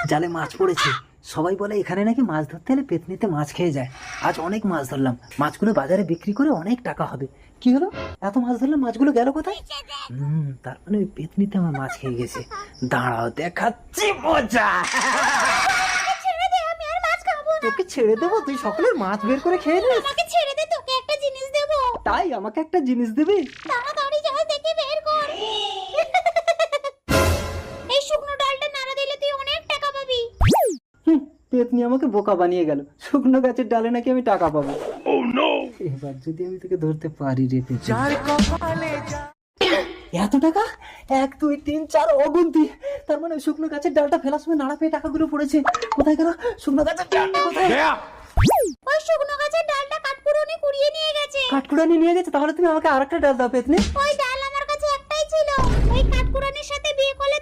জালে মাছ পড়েছে। সবাই বলে এখানে নাকি মাছ ধরতে হলে পেতনিতে মাছ খেয়ে যায়। আজ অনেক মাছ ধরলাম, মাছগুলো বাজারে বিক্রি করে অনেক টাকা হবে। কি হলো, এত মাছ ধরলাম, মাছগুলো গেল কোথায়? তার মানে ওই পেতনিতে আমার মাছ খেয়ে গেছে। দাঁড়াও দেখাচ্ছি মজা। ছেড়ে দে, আমি আর মাছ খাবো না। তোকে ছেড়ে দেবো, তুই সকলের মাছ বের করে খেয়ে নিস। আমাকে ছেড়ে দে, তোকে একটা জিনিস দেবো। তাই আমাকে একটা জিনিস দিবি? তাড়াতাড়ি যা, দেখে বের কর। এই শুকনো ডালটা নাড়া দিলে তুই অনেক টাকা পাবি। পেতনি আমাকে বোকা বানিয়ে গেল, শুকনো গাছের ডালে নাকি আমি টাকা পাবো। এবার যদি আমি তোকে ধরতে পারি রে পেতনি। এত টাকা, 1 2 3 4 অগুন্তি। তার মানে শুকনো গাছের ডালটা ফেলার সময় নাড়া পেয়ে টাকাগুলো পড়েছে। কোথায় গেল শুকনো গাছের ডালটা? কোথায়? ওই শুকনো গাছের ডালটা কাঠপুরনি কুড়িয়ে নিয়ে গেছে। কাঠকুড়ানি নিয়ে গেছে? তাহলে তুমি আমাকে আরেকটা ডাল দাও পেতনি। ওই ডাল আমার কাছে একটাই ছিল, ওই কাঠপুরানির সাথে বিয়ে করলে